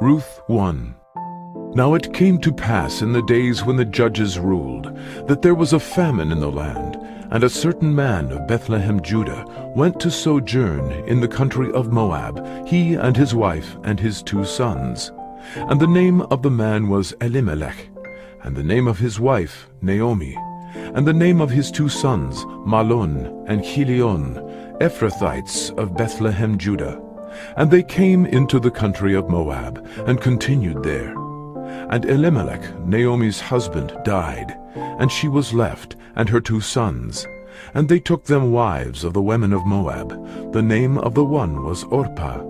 Ruth 1. Now it came to pass in the days when the judges ruled, that there was a famine in the land, and a certain man of Bethlehem, Judah, went to sojourn in the country of Moab, he and his wife and his 2 sons. And the name of the man was Elimelech, and the name of his wife Naomi, and the name of his 2 sons Mahlon and Chilion, Ephrathites of Bethlehem, Judah. And they came into the country of Moab, and continued there. And Elimelech, Naomi's husband, died, and she was left, and her 2 sons. And they took them wives of the women of Moab. The name of the one was Orpah,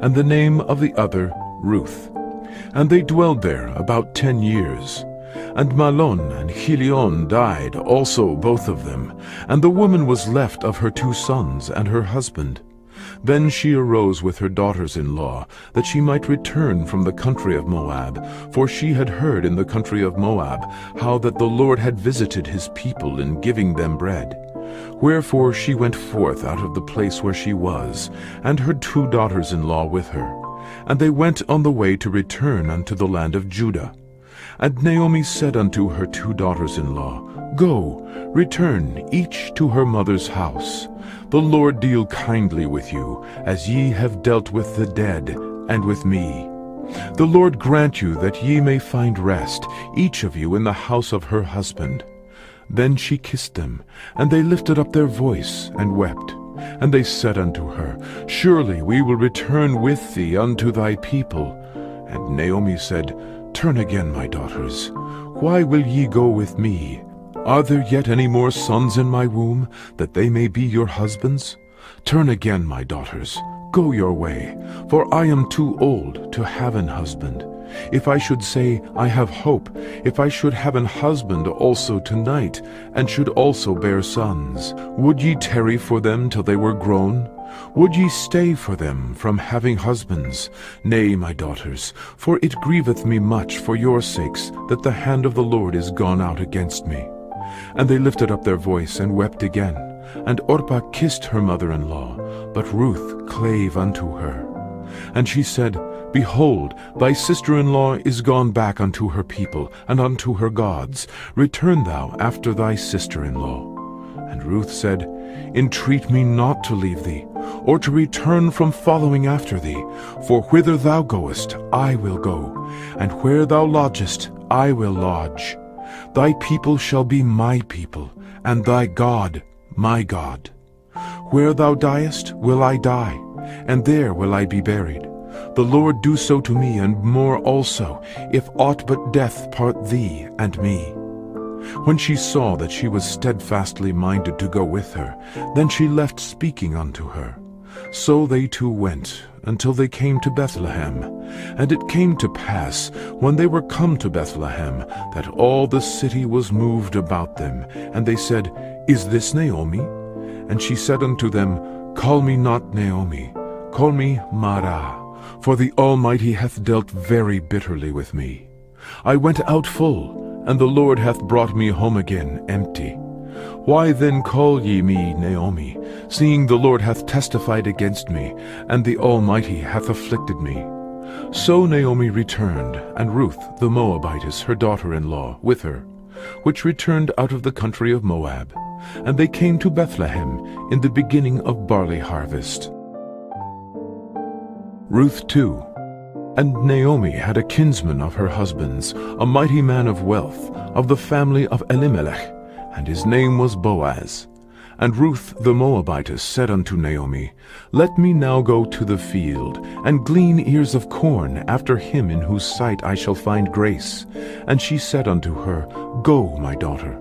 and the name of the other Ruth. And they dwelled there about 10 years. And Mahlon and Chilion died also, both of them, and the woman was left of her 2 sons and her husband. Then she arose with her daughters-in-law, that she might return from the country of Moab, for she had heard in the country of Moab how that the Lord had visited his people in giving them bread. Wherefore she went forth out of the place where she was, and her 2 daughters-in-law with her. And they went on the way to return unto the land of Judah. And Naomi said unto her 2 daughters-in-law, Go, return each to her mother's house. The Lord deal kindly with you, as ye have dealt with the dead, and with me. The Lord grant you that ye may find rest, each of you in the house of her husband. Then she kissed them, and they lifted up their voice, and wept. And they said unto her, Surely we will return with thee unto thy people. And Naomi said, Turn again, my daughters. Why will ye go with me? Are there yet any more sons in my womb, that they may be your husbands? Turn again, my daughters, go your way, for I am too old to have an husband. If I should say, I have hope, if I should have an husband also tonight, and should also bear sons, would ye tarry for them till they were grown? Would ye stay for them from having husbands? Nay, my daughters, for it grieveth me much for your sakes that the hand of the Lord is gone out against me. And they lifted up their voice and wept again. And Orpah kissed her mother-in-law, but Ruth clave unto her. And she said, Behold, thy sister-in-law is gone back unto her people, and unto her gods. Return thou after thy sister-in-law. And Ruth said, Entreat me not to leave thee, or to return from following after thee. For whither thou goest, I will go, and where thou lodgest, I will lodge. Thy people shall be my people, and thy God my God. Where thou diest will I die, and there will I be buried. The Lord do so to me, and more also, if aught but death part thee and me. When she saw that she was steadfastly minded to go with her, then she left speaking unto her. So they 2 went, until they came to Bethlehem. And it came to pass, when they were come to Bethlehem, that all the city was moved about them. And they said, Is this Naomi? And she said unto them, Call me not Naomi, call me Mara, for the Almighty hath dealt very bitterly with me. I went out full, and the Lord hath brought me home again empty. Why then call ye me Naomi, seeing the Lord hath testified against me, and the Almighty hath afflicted me? So Naomi returned, and Ruth the Moabitess her daughter-in-law with her, which returned out of the country of Moab. And they came to Bethlehem in the beginning of barley harvest. Ruth 2. And Naomi had a kinsman of her husband's, a mighty man of wealth, of the family of Elimelech, and his name was Boaz. And Ruth the Moabitess said unto Naomi, Let me now go to the field, and glean ears of corn after him in whose sight I shall find grace. And she said unto her, Go, my daughter.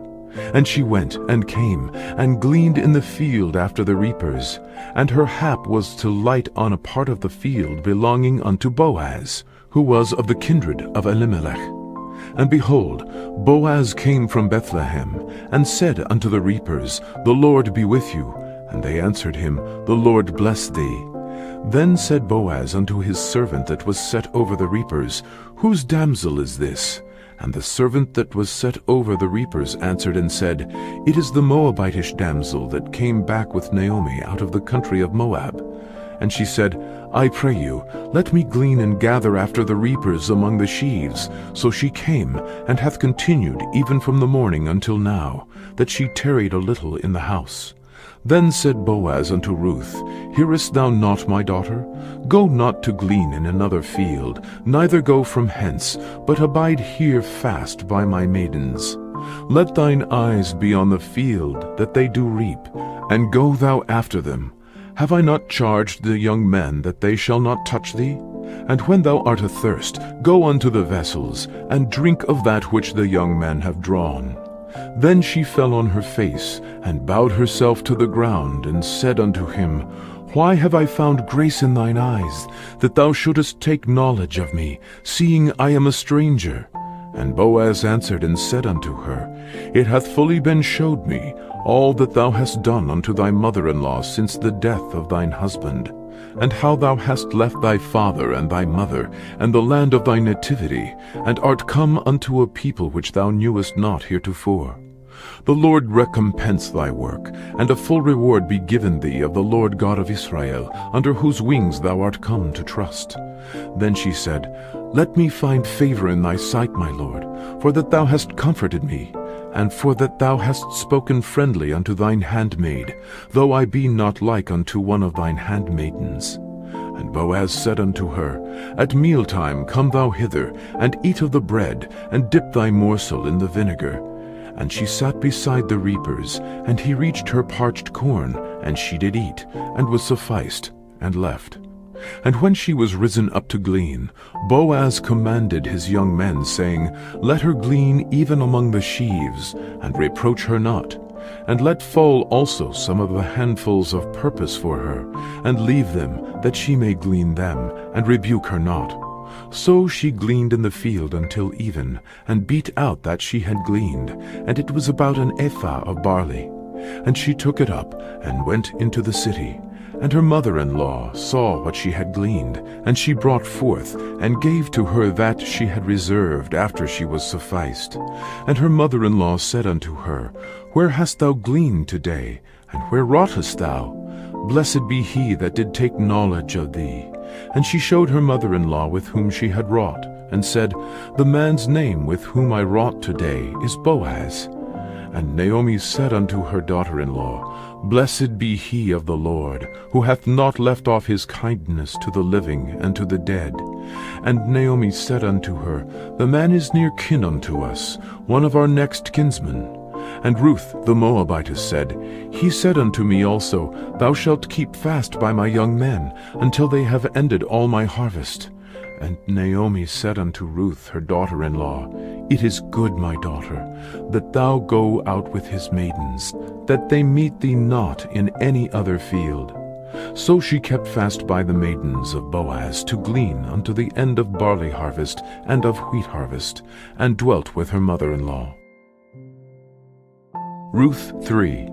And she went, and came, and gleaned in the field after the reapers. And her hap was to light on a part of the field belonging unto Boaz, who was of the kindred of Elimelech. And behold, Boaz came from Bethlehem, and said unto the reapers, The Lord be with you. And they answered him, The Lord bless thee. Then said Boaz unto his servant that was set over the reapers, Whose damsel is this? And the servant that was set over the reapers answered and said, It is the Moabitish damsel that came back with Naomi out of the country of Moab. And she said, I pray you, let me glean and gather after the reapers among the sheaves. So she came, and hath continued even from the morning until now, that she tarried a little in the house. Then said Boaz unto Ruth, Hearest thou not, my daughter? Go not to glean in another field, neither go from hence, but abide here fast by my maidens. Let thine eyes be on the field that they do reap, and go thou after them. Have I not charged the young men that they shall not touch thee? And when thou art athirst, go unto the vessels, and drink of that which the young men have drawn. Then she fell on her face, and bowed herself to the ground, and said unto him, Why have I found grace in thine eyes, that thou shouldest take knowledge of me, seeing I am a stranger? And Boaz answered and said unto her, It hath fully been showed me, all that thou hast done unto thy mother-in-law since the death of thine husband, and how thou hast left thy father and thy mother, and the land of thy nativity, and art come unto a people which thou knewest not heretofore. The Lord recompense thy work, and a full reward be given thee of the Lord God of Israel, under whose wings thou art come to trust. Then she said, Let me find favor in thy sight, my Lord, for that thou hast comforted me, and for that thou hast spoken friendly unto thine handmaid, though I be not like unto one of thine handmaidens. And Boaz said unto her, At mealtime come thou hither, and eat of the bread, and dip thy morsel in the vinegar. And she sat beside the reapers, and he reached her parched corn, and she did eat, and was sufficed, and left. And when she was risen up to glean, Boaz commanded his young men, saying, Let her glean even among the sheaves, and reproach her not. And let fall also some of the handfuls of purpose for her, and leave them, that she may glean them, and rebuke her not. So she gleaned in the field until even, and beat out that she had gleaned, and it was about an ephah of barley. And she took it up, and went into the city. And her mother-in-law saw what she had gleaned, and she brought forth, and gave to her that she had reserved after she was sufficed. And her mother-in-law said unto her, Where hast thou gleaned today, and where wroughtest thou? Blessed be he that did take knowledge of thee. And she showed her mother-in-law with whom she had wrought, and said, The man's name with whom I wrought today is Boaz. And Naomi said unto her daughter-in-law, Blessed be he of the Lord, who hath not left off his kindness to the living and to the dead. And Naomi said unto her, The man is near kin unto us, one of our next kinsmen. And Ruth the Moabitess said, He said unto me also, Thou shalt keep fast by my young men, until they have ended all my harvest. And Naomi said unto Ruth her daughter-in-law, It is good, my daughter, that thou go out with his maidens, that they meet thee not in any other field. So she kept fast by the maidens of Boaz to glean unto the end of barley harvest and of wheat harvest, and dwelt with her mother-in-law. Ruth 3.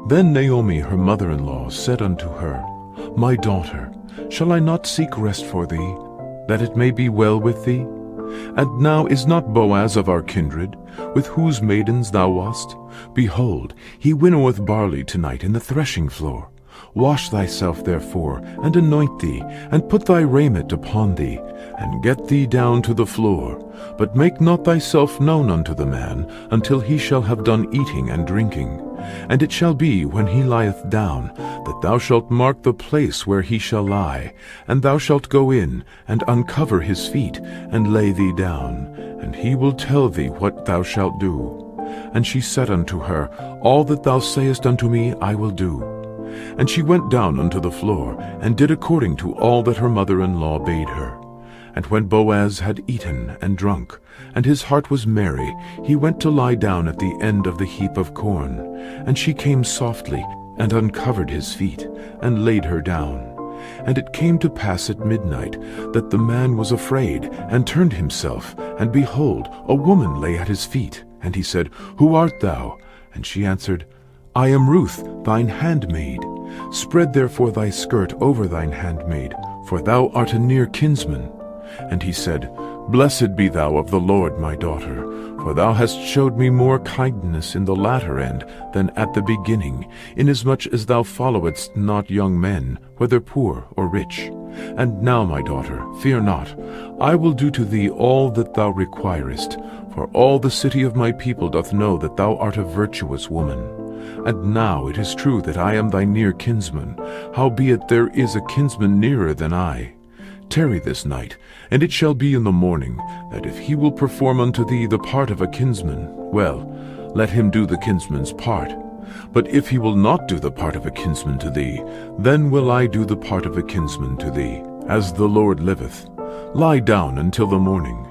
Then Naomi her mother-in-law said unto her, My daughter, shall I not seek rest for thee, that it may be well with thee? And now is not Boaz of our kindred, with whose maidens thou wast? Behold, he winnoweth barley tonight in the threshing floor. Wash thyself therefore, and anoint thee, and put thy raiment upon thee, and get thee down to the floor. But make not thyself known unto the man, until he shall have done eating and drinking. And it shall be, when he lieth down, that thou shalt mark the place where he shall lie, and thou shalt go in, and uncover his feet, and lay thee down, and he will tell thee what thou shalt do. And she said unto her, All that thou sayest unto me I will do. And she went down unto the floor, and did according to all that her mother-in-law bade her. And when Boaz had eaten and drunk, and his heart was merry, he went to lie down at the end of the heap of corn. And she came softly, and uncovered his feet, and laid her down. And it came to pass at midnight, that the man was afraid, and turned himself, and behold, a woman lay at his feet. And he said, Who art thou? And she answered, I am Ruth, thine handmaid. Spread therefore thy skirt over thine handmaid, for thou art a near kinsman. And he said, Blessed be thou of the Lord, my daughter, For thou hast showed me more kindness in the latter end than at the beginning, inasmuch as thou followedst not young men, whether poor or rich. And now, my daughter, fear not. I will do to thee all that thou requirest, for all the city of my people doth know that thou art a virtuous woman. And now it is true that I am thy near kinsman, howbeit there is a kinsman nearer than I. Tarry this night, and it shall be in the morning, that if he will perform unto thee the part of a kinsman, well, let him do the kinsman's part. But if he will not do the part of a kinsman to thee, then will I do the part of a kinsman to thee, as the Lord liveth. Lie down until the morning.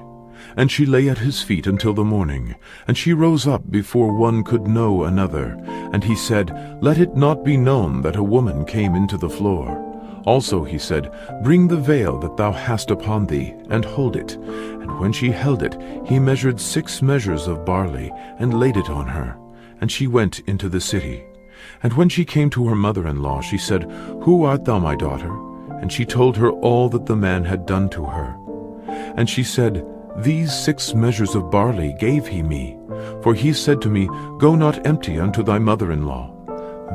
And she lay at his feet until the morning, and she rose up before one could know another. And he said, Let it not be known that a woman came into the floor. Also he said, Bring the veil that thou hast upon thee, and hold it. And when she held it, he measured 6 measures of barley, and laid it on her. And she went into the city. And when she came to her mother-in-law, she said, Who art thou, my daughter? And she told her all that the man had done to her. And she said, These 6 measures of barley gave he me. For he said to me, Go not empty unto thy mother-in-law.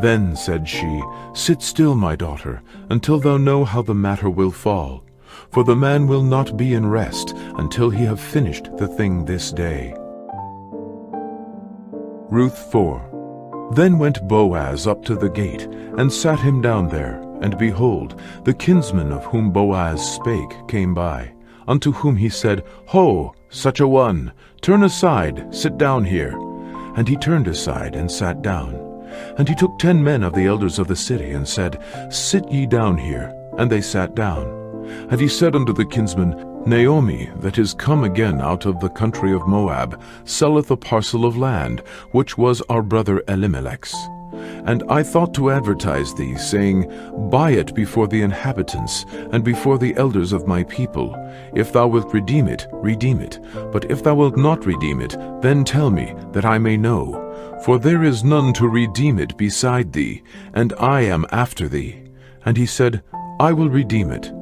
Then said she, Sit still, my daughter, until thou know how the matter will fall. For the man will not be in rest until he have finished the thing this day. Ruth 4. Then went Boaz up to the gate, and sat him down there. And behold, the kinsman of whom Boaz spake came by, unto whom he said, Ho, such a one, turn aside, sit down here. And he turned aside, and sat down. And he took 10 men of the elders of the city, and said, Sit ye down here. And they sat down. And he said unto the kinsman, Naomi, that is come again out of the country of Moab, selleth a parcel of land, which was our brother Elimelech's. And I thought to advertise thee, saying, Buy it before the inhabitants, and before the elders of my people. If thou wilt redeem it, redeem it. But if thou wilt not redeem it, then tell me, that I may know. For there is none to redeem it beside thee, and I am after thee. And he said, I will redeem it.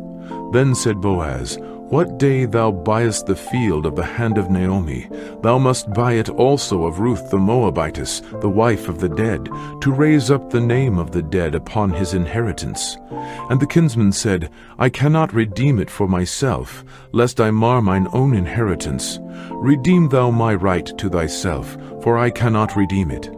Then said Boaz, What day thou buyest the field of the hand of Naomi, thou must buy it also of Ruth the Moabitess, the wife of the dead, to raise up the name of the dead upon his inheritance. And the kinsman said, I cannot redeem it for myself, lest I mar mine own inheritance. Redeem thou my right to thyself, for I cannot redeem it.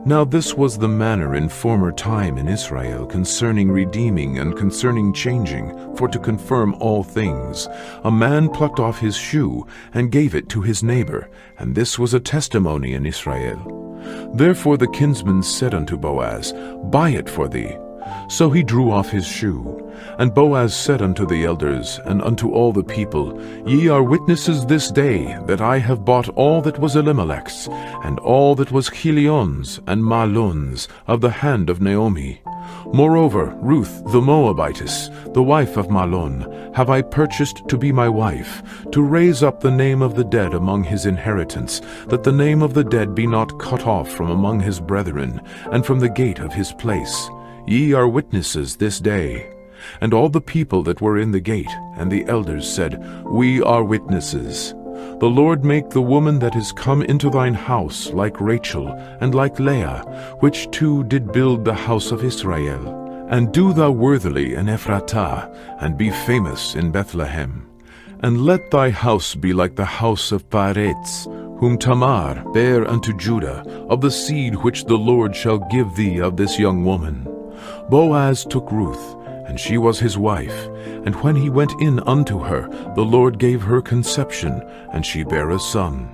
Now this was the manner in former time in Israel concerning redeeming and concerning changing, for to confirm all things. A man plucked off his shoe and gave it to his neighbor, and this was a testimony in Israel. Therefore the kinsman said unto Boaz, Buy it for thee. So he drew off his shoe. And Boaz said unto the elders, and unto all the people, Ye are witnesses this day, that I have bought all that was Elimelech's, and all that was Chilion's and Mahlon's, of the hand of Naomi. Moreover, Ruth the Moabitess, the wife of Mahlon, have I purchased to be my wife, to raise up the name of the dead among his inheritance, that the name of the dead be not cut off from among his brethren, and from the gate of his place. Ye are witnesses this day. And all the people that were in the gate, and the elders said, We are witnesses. The Lord make the woman that is come into thine house like Rachel, and like Leah, which two did build the house of Israel. And do thou worthily in Ephratah, and be famous in Bethlehem. And let thy house be like the house of Pharez, whom Tamar bare unto Judah, of the seed which the Lord shall give thee of this young woman. Boaz took Ruth, and she was his wife. And when he went in unto her, the Lord gave her conception, and she bare a son.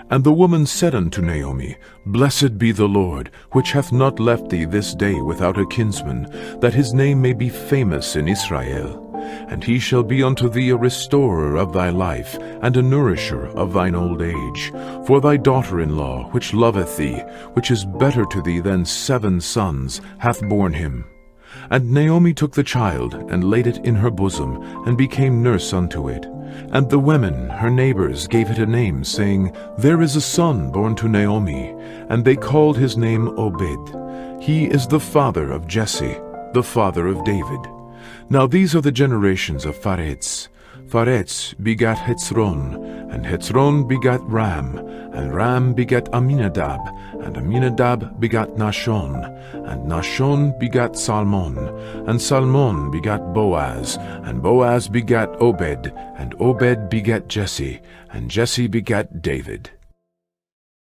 And the woman said unto Naomi, Blessed be the Lord, which hath not left thee this day without a kinsman, that his name may be famous in Israel. And he shall be unto thee a restorer of thy life, and a nourisher of thine old age. For thy daughter-in-law, which loveth thee, which is better to thee than 7 sons, hath borne him. And Naomi took the child, and laid it in her bosom, and became nurse unto it. And the women, her neighbors, gave it a name, saying, There is a son born to Naomi. And they called his name Obed. He is the father of Jesse, the father of David. Now these are the generations of Pharez. Pharetz begat Hetzron, and Hetzron begat Ram, and Ram begat Aminadab, and Aminadab begat Nahshon, and Nahshon begat Salmon, and Salmon begat Boaz, and Boaz begat Obed, and Obed begat Jesse, and Jesse begat David.